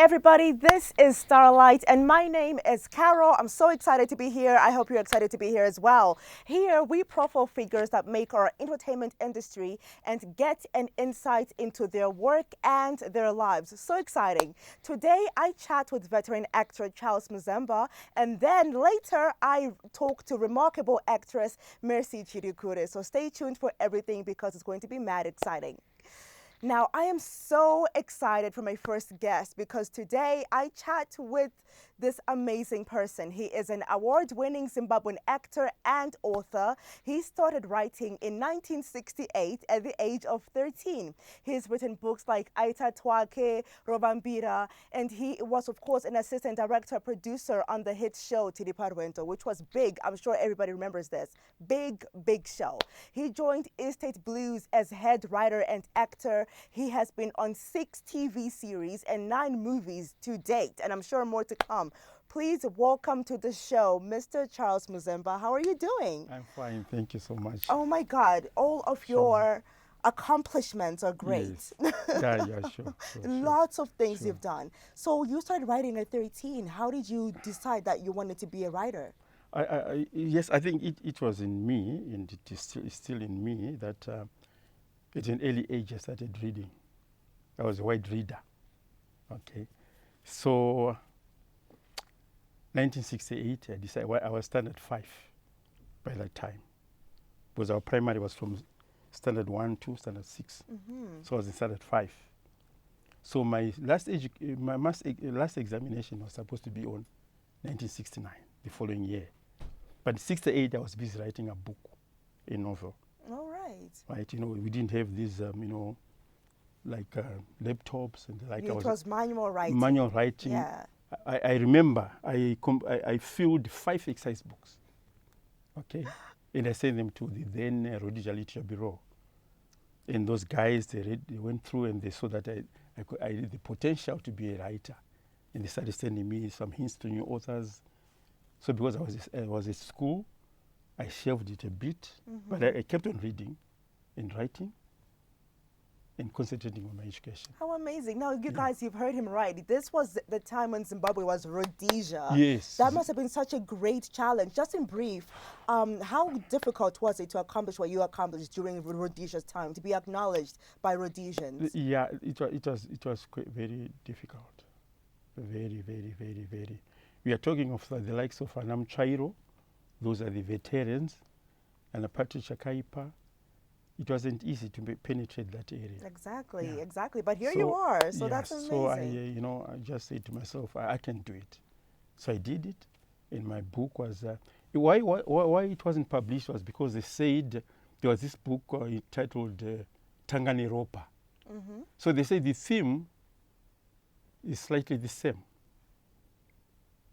everybody, this is Starlight and my name is Carrol. I'm so excited to be here. I hope you're excited to be here as well. Here we profile figures that make our entertainment industry and get an insight into their work and their lives. So exciting. Today I chat with veteran actor Charles Mzemba, and then later I talk to remarkable actress Mercy Chirikure. So stay tuned for everything because it's going to be mad exciting. Now, I am so excited for my first guest because today I chat with this amazing person. He is an award-winning Zimbabwean actor and author. He started writing in 1968 at the age of 13. He's written books like Aita Twake, Robambira, and he was, of course, an assistant director, producer on the hit show Tiriparwento, which was big. I'm sure everybody remembers this. Big, big show. He joined Estate Blues as head writer and actor. He has been on 6 TV series and 9 movies to date, and I'm sure more to come. Please welcome to the show, Mr. Charles Mzemba. How are you doing? I'm fine, thank you so much. Oh my God, all of your accomplishments are great. Yes. Yeah, sure. Lots of things you've done. So you started writing at 13. How did you decide that you wanted to be a writer? Yes, I think it was in me, and it is still in me, that at an early age I started reading. I was a wide reader. Okay, so 1968, I decided, I was standard 5 by that time, because our primary was from standard 1 to standard 6. So I was in standard 5. So my last examination was supposed to be on 1969, the following year. But 68, I was busy writing a book, a novel. All right. Right, we didn't have these, like laptops and like. It was manual writing. Manual writing. Yeah. I remember I filled 5 exercise books, okay, and I sent them to the then Rhodesia Literature Bureau. And those guys, they went through and they saw that I had the potential to be a writer, and they started sending me some hints to new authors. So because I was at school, I shelved it a bit, but I kept on reading and writing and concentrating on my education. How amazing. Now, you guys, you've heard him right. This was the time when Zimbabwe was Rhodesia. Yes. That must have been such a great challenge. Just in brief, how difficult was it to accomplish what you accomplished during Rhodesia's time, to be acknowledged by Rhodesians? Yeah, it was very difficult. Very, very, very, very. We are talking of the likes of Anam Chairo. Those are the veterans, and Patricia Kaipa. It wasn't easy to penetrate that area. Exactly. But here you are, so that's amazing. So I just said to myself, I can do it. So I did it, and my book was. Why it wasn't published was because they said there was this book entitled Tanganiropa. So they say the theme is slightly the same,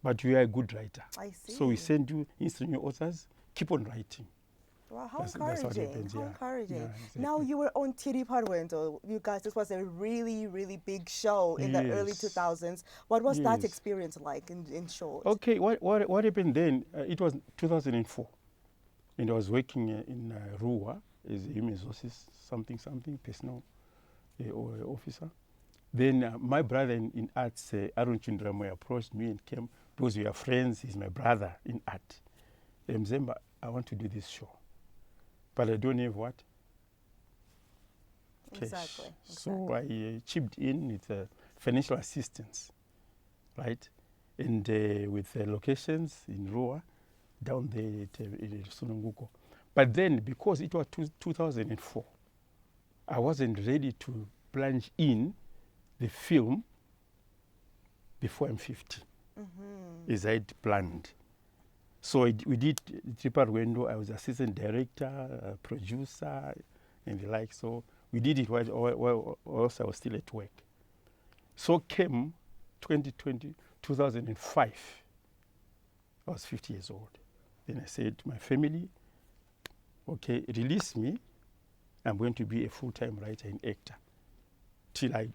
but you are a good writer. I see. So we send you new authors, keep on writing. Wow, how That's encouraging. what happens, How encouraging. Yeah, exactly. Now, you were on Tiriparwento. You guys, this was a really, really big show in the early 2000s. What was that experience like in short? Okay, what happened then, it was 2004. And I was working in Rua as a human resources, something, personal officer. Then my brother in arts, Arun Chindramoy, approached me and came, because we are friends, he's my brother in art. Mzemba, I want to do this show, but I don't have what? Cash. Exactly. So I chipped in with financial assistance, right? And with locations in Rua, down there at Sununguko. But then, because it was 2004, I wasn't ready to plunge in the film before I'm 50, as I'd planned. So we did Tiriparwento. I was assistant director, producer, and the like. So we did it while I was still at work. So came 2005. I was 50 years old. Then I said to my family, okay, release me. I'm going to be a full-time writer and actor till I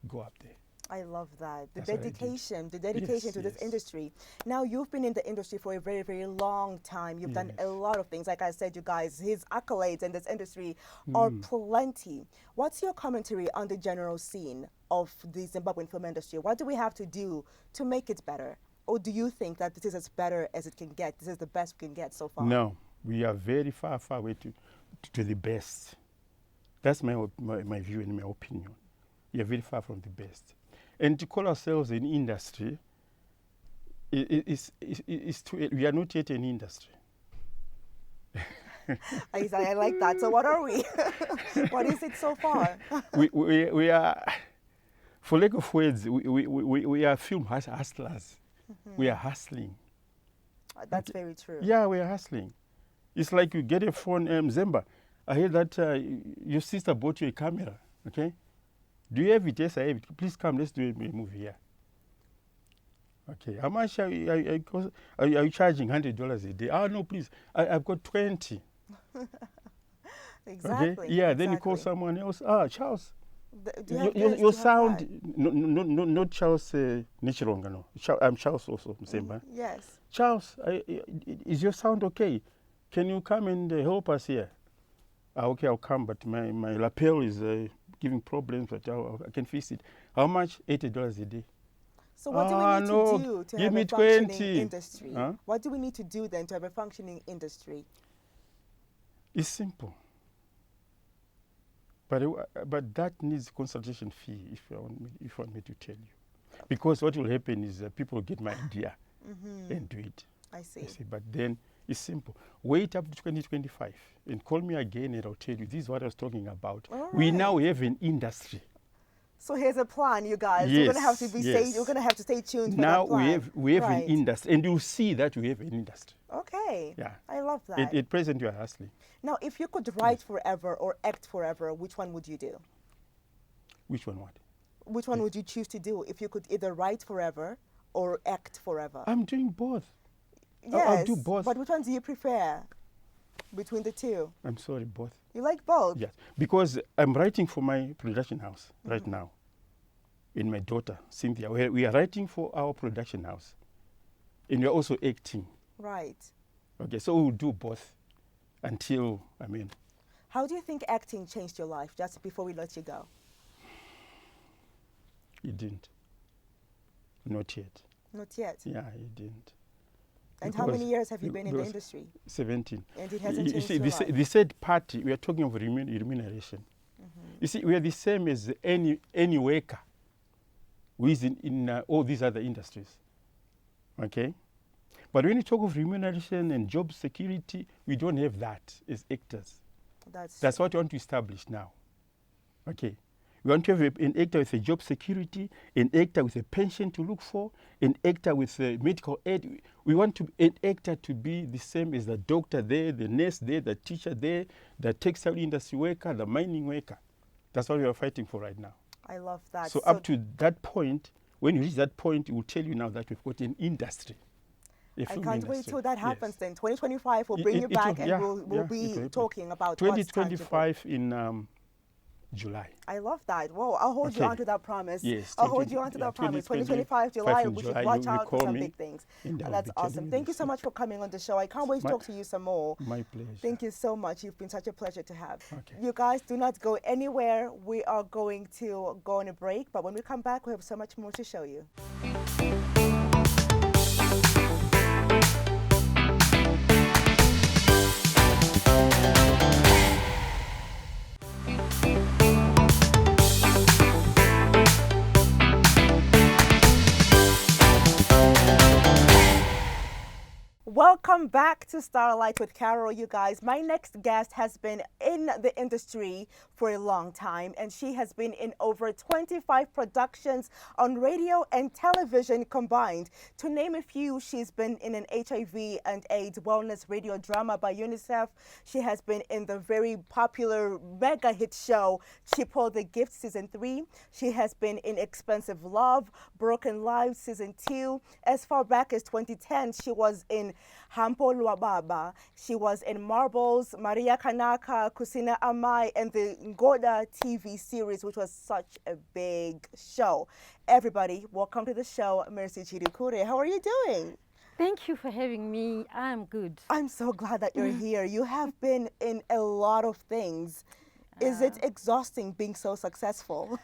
go up there. I love that. That's what I did. The dedication Yes, to this yes. industry. Now, you've been in the industry for a very, very long time. You've done a Yes. lot of things. Like I said, you guys, his accolades in this industry are Mm. plenty. What's your commentary on the general scene of the Zimbabwean film industry? What do we have to do to make it better? Or do you think that this is as better as it can get? This is the best we can get so far? No, we are very far, far away to the best. That's my view and my opinion. We are very far from the best. And to call ourselves an industry, we are not yet an industry. I like that. So what are we? What is it so far? we are, for lack of words, we are film hustlers. We are hustling. That's very true. Yeah, we are hustling. It's like you get a phone, Mzemba. I heard that your sister bought you a camera, okay? Do you have it? Yes, I have it. Please come, let's do a movie here. Okay, how much are you charging? $100 a day? Oh, no, please. I've got 20. Exactly. Okay? Yeah, then you call exactly. someone else. Ah, Charles. Do you have this? Do Your you have sound, that? no, not Charles Nichironga, no. I'm Charles also, Mzemba. Yes. Charles, is your sound okay? Can you come and help us here? Ah, okay, I'll come, but my lapel is giving problems, but I can fix it. How much? $80 a day. So what do we need no, to do to give have me a functioning 20. industry? Huh? What do we need to do then to have a functioning industry? It's simple. But that needs consultation fee, if you want me to tell you. Because what will happen is people get my idea and do it. I see. You see, but then it's simple. Wait up to 2025 and call me again and I'll tell you this is what I was talking about. All We right. now have an industry. So here's a plan, you guys. You're gonna have to be Yes. You're gonna have to stay tuned for Now that plan. we have Right. an industry, and you'll see that we have an industry. Okay. Yeah. I love that. At present, you are hustling. Now, if you could write forever or act forever, which one would you do? Which one? What? Which one would you choose to do if you could either write forever or act forever? I'm doing both. Yes. I'll do both. But which one do you prefer between the two? I'm sorry, both. You like both? Yes, because I'm writing for my production house right now. And my daughter, Cynthia, we are writing for our production house. And we are also acting. Right. Okay, so we'll do both until, How do you think acting changed your life, just before we let you go? it didn't. Not yet. Not yet. Yeah, it didn't. And how Because- many years have you been in the because industry? 17. And it hasn't You changed see, your life? the third party, we are talking of remuneration. You see, we are the same as any worker who is in all these other industries. Okay? But when you talk of remuneration and job security, we don't have that as actors. That's what we want to establish now. Okay? We want to have an actor with a job security, an actor with a pension to look for, an actor with a medical aid. We want an actor to be the same as the doctor there, the nurse there, the teacher there, the textile industry worker, the mining worker. That's what we are fighting for right now. I love that. So up to that point, when you reach that point, it will tell you now that we've got an industry. I can't wait till that happens Yes. then. 2025, we'll bring you back and we'll it will be happen. talking about what's tangible. 2025 in July. I love that. Whoa, I'll hold you Okay. onto that promise. Yes, I'll hold you onto that promise. 2025 July, we should July, watch you out for call some me big things. and I'll That's be telling awesome. you Thank you this. so much for coming on the show. I can't wait to My- talk to you some more. My pleasure. Thank you so much. You've been such a pleasure to have. Okay. You guys do not go anywhere. We are going to go on a break, but when we come back, we have so much more to show you. Welcome back to Starlight with Carrol, you guys. My next guest has been in the industry for a long time, and she has been in over 25 productions on radio and television combined. To name a few, she's been in an HIV and AIDS wellness radio drama by UNICEF. She has been in the very popular mega hit show, Chipo the Gift Season 3. She has been in Expensive Love, Broken Lives Season 2. As far back as 2010, she was in How Campo Luababa. She was in Marbles, Maria Kanaka, Kusina Amai, and the Ngoda TV series, which was such a big show. Everybody, welcome to the show, Mercy Chirikure. How are you doing? Thank you for having me. I'm good. I'm so glad that you're here. You have been in a lot of things. Is it exhausting being so successful?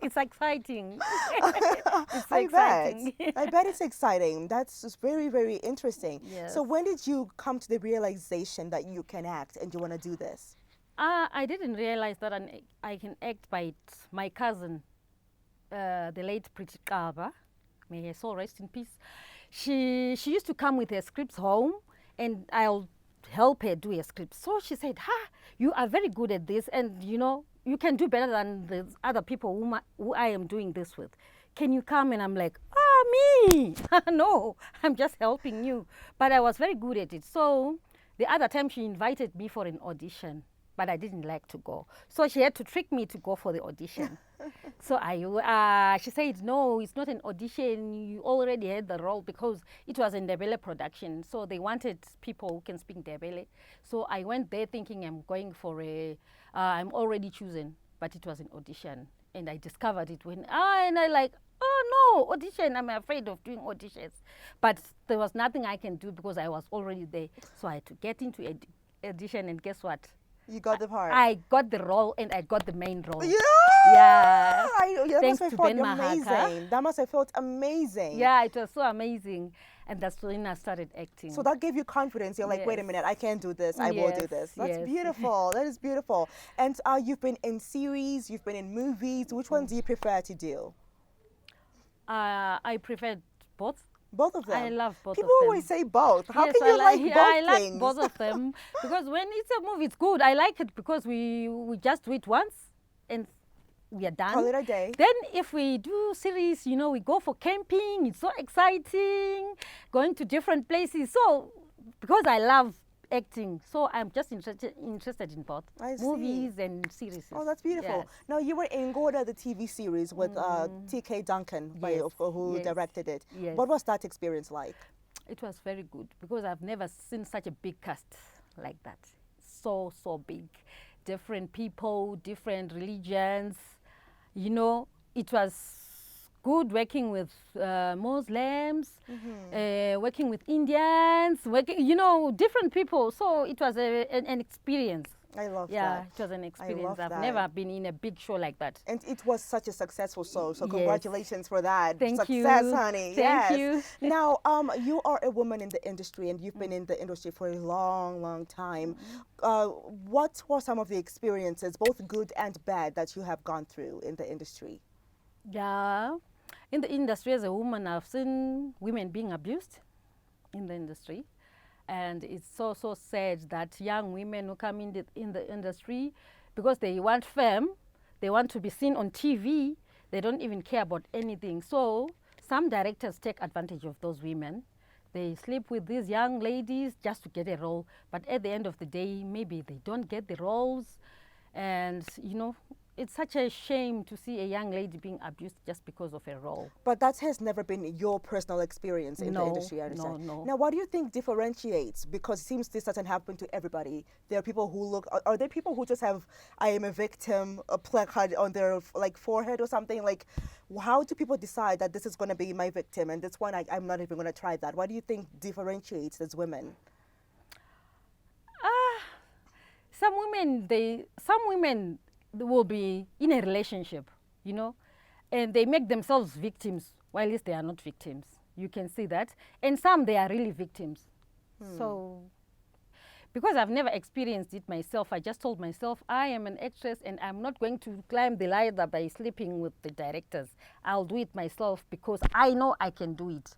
It's exciting. It's I exciting. bet. I bet it's exciting. That's just very, very interesting. Yes. So when did you come to the realization that you can act and you want to do this? I didn't realize that I can act by my cousin, the late Pretty Kaba. May her soul rest in peace. She used to come with her scripts home, and I'll help her do her scripts. So she said, you are very good at this, and you can do better than the other people who I am doing this with. Can you come? And I'm like, me? No, I'm just helping you. But I was very good at it. So the other time she invited me for an audition, but I didn't like to go. So she had to trick me to go for the audition. So she said, no, it's not an audition. You already had the role, because it was a Ndebele production. So they wanted people who can speak Ndebele. So I went there thinking I'm going for I'm already chosen, but it was an audition. And I discovered it and I like, oh no, audition, I'm afraid of doing auditions. But there was nothing I can do because I was already there. So I had to get into audition, and guess what? You got the part. I got the role, and I got the main role. Yeah. Yeah. That Thanks must have to felt Ben amazing. Mahaka. That must have felt amazing. Yeah, it was so amazing. And that's when I started acting. So that gave you confidence. You're like, wait a Yes. minute, I can do this. I will do Yes, this. That's yes. beautiful. That is beautiful. And you've been in series, you've been in movies. Which one do you prefer to do? I preferred both. Both of them. I love both People of them. always say both. How Yes, can you like both I like things? both of them, because when it's a movie, it's good. I like it because we just do it once and we are done. Call it a day. Then if we do series, we go for camping. It's so exciting, going to different places. So because I love acting, so I'm just interested in both I see. movies and series. Oh, that's beautiful. Yes. Now, you were in Ngoda, the TV series with TK Duncan, Yes, who yes, directed it. yes. What was that experience like? It was very good because I've never seen such a big cast like that. So big. Different people, different religions. It was good working with Muslims, working with Indians, different people. So it was an experience. I love Yeah, that. it was an experience. love I've that. never been in a big show like that. And it was such a successful show, so Yes. congratulations for that. Thank you. Success, honey. Thank Yes. you. Now, you are a woman in the industry, and you've been in the industry for a long, long time. What were some of the experiences, both good and bad, that you have gone through in the industry? Yeah, in the industry as a woman, I've seen women being abused in the industry. And it's so sad that young women who come in the industry, because they want fame, they want to be seen on TV, they don't even care about anything. So some directors take advantage of those women. They sleep with these young ladies just to get a role. But at the end of the day, maybe they don't get the roles. And, it's such a shame to see a young lady being abused just because of a role. But that has never been your personal experience in the No, industry, I understand. no. Now, what do you think differentiates? Because it seems this doesn't happen to everybody. There are people who are there people who just have, I am a victim, a placard on their forehead or something? Like, how do people decide that this is going to be my victim and this one, I'm not even going to try that? What do you think differentiates as women? Some women will be in a relationship, and they make themselves victims while they are not victims. You can see that. And some, they are really victims. So, because I've never experienced it myself, I just told myself, I am an actress and I'm not going to climb the ladder by sleeping with the directors. I'll do it myself because I know I can do it.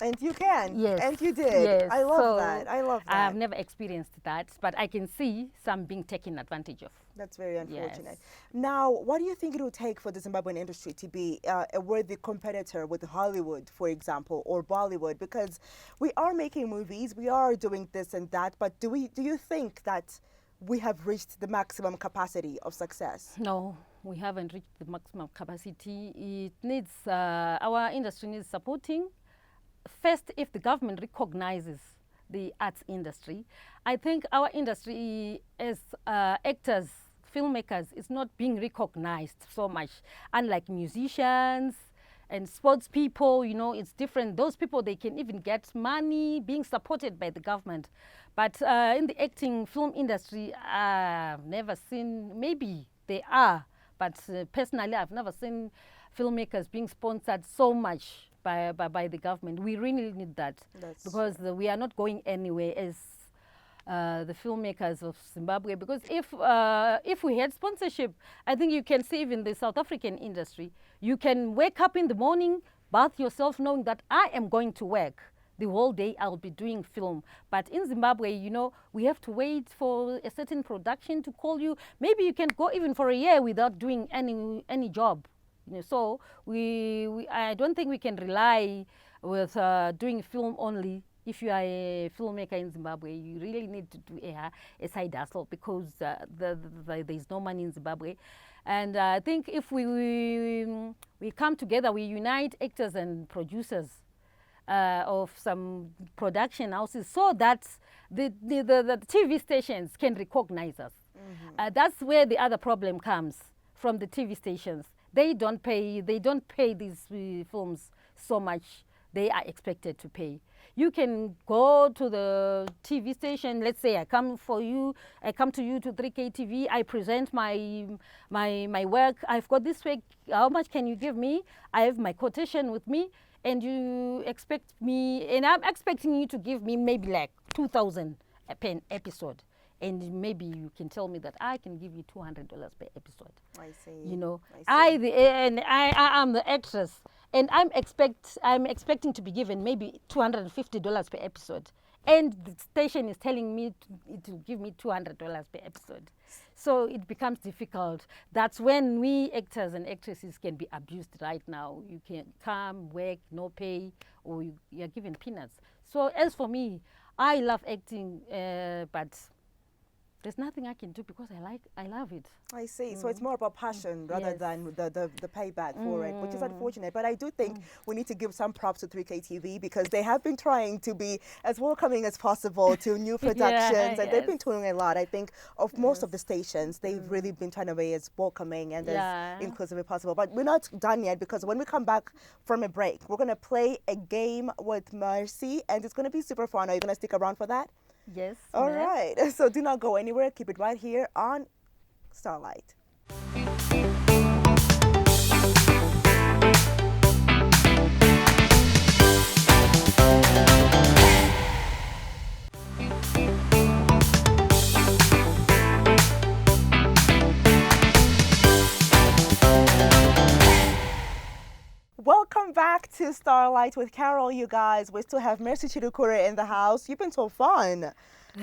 And you can. Yes. And you did. Yes. I love So that. I love that. I've never experienced that, but I can see some being taken advantage of. That's very unfortunate. Yes. Now, what do you think it will take for the Zimbabwean industry to be a worthy competitor with Hollywood, for example, or Bollywood? Because we are making movies, we are doing this and that, but do you think that we have reached the maximum capacity of success? No, we haven't reached the maximum capacity. It needs, our industry needs supporting. First, if the government recognizes the arts industry. I think our industry as actors, filmmakers, is not being recognized so much. Unlike musicians and sports people, you know, it's different. Those people, they can even get money being supported by the government. But in the acting film industry, I've never seen, maybe they are, but personally, I've never seen filmmakers being sponsored so much by the government. We really need that. Because we are not going anywhere as the filmmakers of Zimbabwe. Because if we had sponsorship, I think you can see even the South African industry, you can wake up in the morning, bath yourself knowing that I am going to work. The whole day I'll be doing film. But in Zimbabwe, you know, we have to wait for a certain production to call you. Maybe you can go even for a year without doing any job. You know, so I don't think we can rely with doing film only. If you are a filmmaker in Zimbabwe, you really need to do a side hustle because there's no money in Zimbabwe. And I think if we come together, we unite actors and producers of some production houses so that the TV stations can recognize us. That's where the other problem comes from, the TV stations. They don't pay these films so much they are expected to pay. You can go to the TV station, let's say I come to you to 3K TV, I present my work, I've got this work, how much can you give me? I have my quotation with me, and you expect me, and I'm expecting you to give me maybe like 2,000 per episode. And maybe you can tell me that I can give you $200 per episode. I see. You know, I am the actress, and I'm expecting to be given maybe $250 per episode, and the station is telling me to give me $200 per episode. So it becomes difficult. That's when we actors and actresses can be abused right now. You can come, work, no pay, or you're given peanuts. So as for me, I love acting, but there's nothing I can do because I love it. I see. So it's more about passion rather than the payback for it, which is unfortunate. But I do think we need to give some props to 3K TV because they have been trying to be as welcoming as possible to new productions, and they've been doing a lot. I think of most of the stations, they've really been trying to be as welcoming and as inclusive as possible. But we're not done yet because when we come back from a break, we're going to play a game with Mercy, and it's going to be super fun. Are you going to stick around for that? Yes. All right. So do not go anywhere. Keep it right here on Starlight. Welcome back to Starlight with Carrol, you guys. We still have Mercy Chirikure in the house. You've been so fun.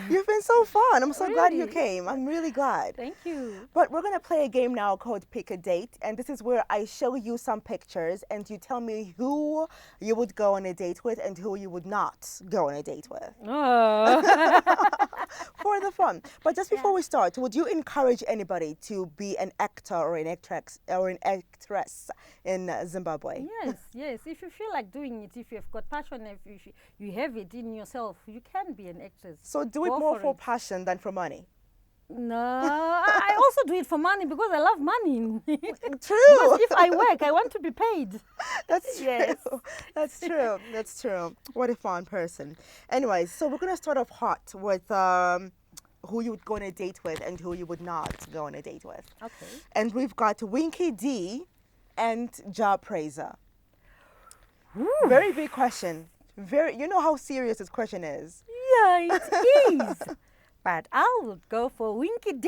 You've been so fun. I'm so glad you came. I'm really glad. Thank you. But we're going to play a game now called Pick a Date. And this is where I show you some pictures and you tell me who you would go on a date with and who you would not go on a date with. Oh. For the fun. But just before we start, would you encourage anybody to be an actor or an actress in Zimbabwe? Yes. If you feel like doing it, if you've got passion, if you have it in yourself, you can be an actress. So do it more for passion than for money? No, I also do it for money because I love money. True. Because if I work, I want to be paid. That's true. Yes. That's true. That's true. What a fun person. Anyways, so we're going to start off hot with who you would go on a date with and who you would not go on a date with. Okay. And we've got Winky D and Ja Praiser. Very big question. You know how serious this question is. Yeah, it is. But I would go for Winky D.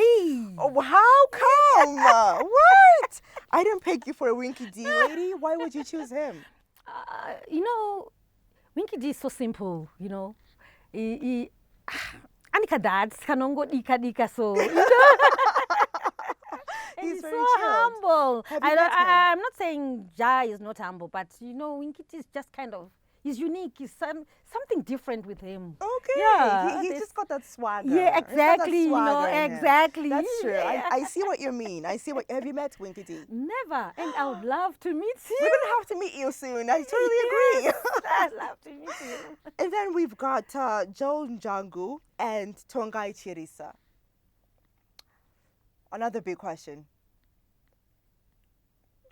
Oh, how come? What? I didn't pick you for a Winky D, lady. Why would you choose him? You know, Winky D is so simple, you know. Anika dads kanongo dika so. You know? And he's so humble. I'm not saying Ja is not humble, but you know, Winky D is just kind of, He's unique. He's something different with him. Okay. Yeah, He's just got that swagger. Yeah, He's got that exactly. You know, swagger in him. exactly. That's true. Yeah. I see what you mean. I see what. Have you met Winky D? Never. And I would love to meet him. We're gonna have to meet you soon. I totally agree. I'd love to meet him. And then we've got Joe Njangu and Tongai Chirisa. Another big question.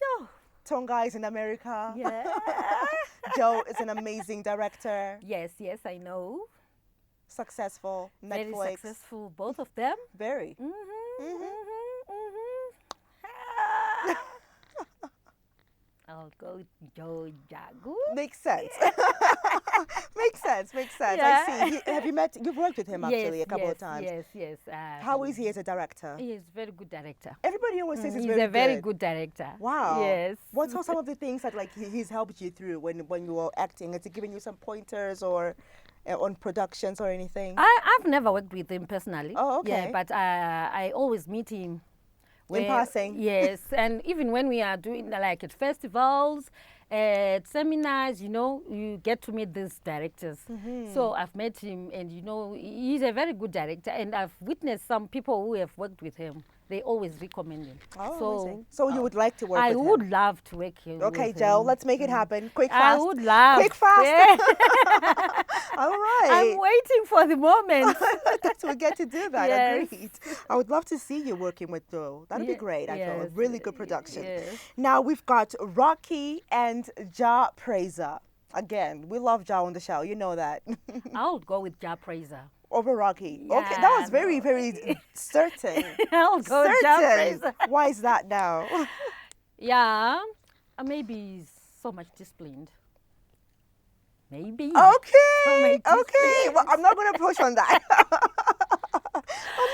Oh, Tongai is in America. yeah. Joe is an amazing director. Yes, I know. Successful. Very Netflix. successful, both of them. Very. I'll go with Joe Jagu. Makes sense. Makes sense. Yeah. I see. Have you met? You've worked with him actually a couple of times. Yes. How is he as a director? He is a very good director. Everybody always says he's a very good director. Wow. Yes. What are some of the things that like he's helped you through when you were acting? Has he given you some pointers or on productions or anything? I've never worked with him personally. Oh, okay. Yeah, but I always meet him. In passing. Yes, and even when we are doing like at festivals, at seminars, you get to meet these directors. So I've met him, and he's a very good director, and I've witnessed some people who have worked with him. They always recommend him. Oh, so you would like to work with him? I would love to work with him. Okay, Joe, let's make it happen. Quick, fast. I would love. Quick, fast. Yeah. All right. I'm waiting for the moment. That's we get to do that. Yes. Agreed. I would love to see you working with Joe. That'd be great. I feel a yes. really good production. Yes. Now we've got Rocky and Ja Praiser. Again, we love Ja on the show. You know that. I would go with Ja Praiser. Over Rocky. Yeah, Okay, that was very, very certain. I'll go with Ja Certain. Praiser. Why is that now? Yeah, maybe he's so much disciplined. Maybe. Okay. Okay. Well, I'm not going to push on that. I'm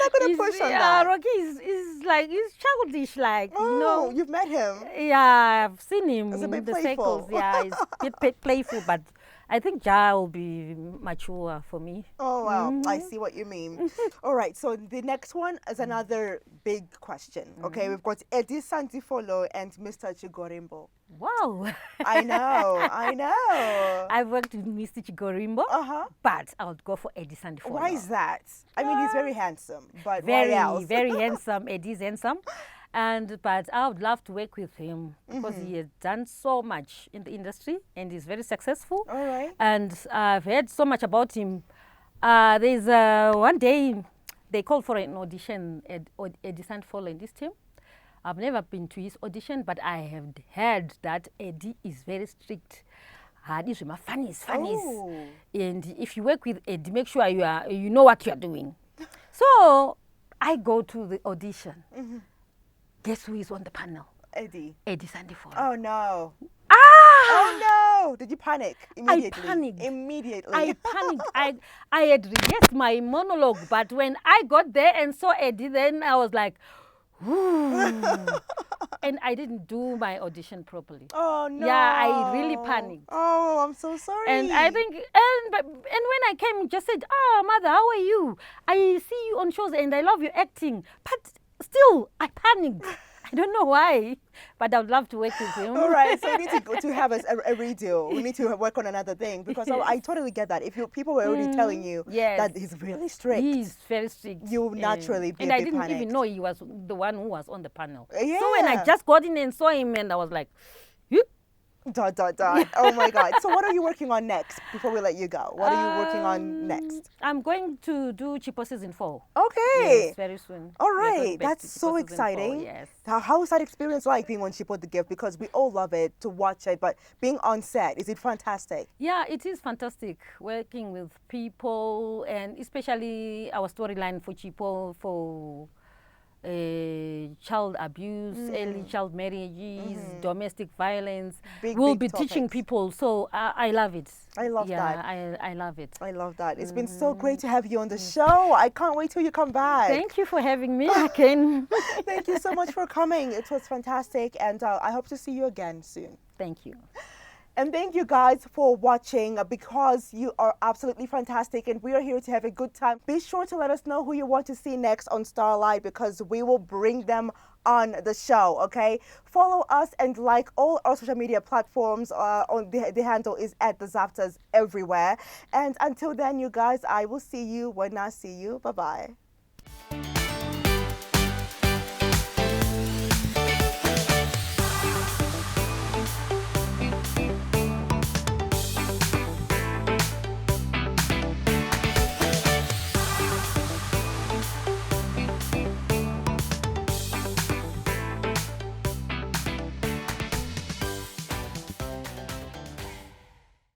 not going to push on that. Rocky is like, he's childish, like, Oh, you've met him. Yeah, I've seen him He's a in bit the playful. circles. Yeah, he's a bit playful, but I think Ja will be mature for me. Oh, wow. I see what you mean. All right. So the next one is another big question. Okay. We've got Eddie Santifolo and Mr. Chigorimbo. Wow. I know. I've worked with Mr. Chigorimbo, but I would go for Eddie Santifolo. Why is that? I mean, he's very handsome, but Very, why else? very handsome. Eddie's handsome. But I would love to work with him because he has done so much in the industry and he's very successful. All right. And I've heard so much about him. There's one day they called for an audition at Eddie Santifolo in this team. I've never been to his audition, but I have heard that Eddie is very strict. These are my funnies. Oh. And if you work with Eddie, make sure you know what you're doing. So I go to the audition. Guess who is on the panel? Eddie. Eddie Santifolo. Oh, no. Ah! Oh, no. Did you panic immediately? I panicked. Immediately. I panicked. I had rehearsed my monologue, but when I got there and saw Eddie, then I was like, ooh. And I didn't do my audition properly. Oh, no. Yeah, I really panicked. Oh, I'm so sorry. And I think, and when I came, he just said, mother, how are you? I see you on shows and I love your acting. But still, I panicked. I don't know why, but I would love to work with him. All right, so we need to have a redo. We need to work on another thing because I totally get that. If people were already telling you that he's really strict, he's very strict. You naturally be and a I bit didn't panicked. even know he was the one who was on the panel. Yeah. So when I just got in and saw him, and I was like, "Whoop." ... Oh my God. So what are you working on next before we let you go? What are you working on next? I'm going to do Chipo season 4. Okay. Yes, very soon. All We are going right. back That's to so Chipo season 4, exciting. yes. How is that experience like being on Chipo the Gift? Because we all love it to watch it, but being on set, is it fantastic? Yeah, it is fantastic working with people and especially our storyline for Chipo for child abuse, early child marriages, domestic violence. We'll be teaching people, so I love it. I love that. I love it. I love that. It's been so great to have you on the show. I can't wait till you come back. Thank you for having me again. Thank you so much for coming. It was fantastic, and I hope to see you again soon. Thank you. And thank you guys for watching because you are absolutely fantastic and we are here to have a good time. Be sure to let us know who you want to see next on Starlight because we will bring them on the show, okay? Follow us and like all our social media platforms. On the handle is at the ZAFTAs everywhere. And until then, you guys, I will see you when I see you. Bye-bye.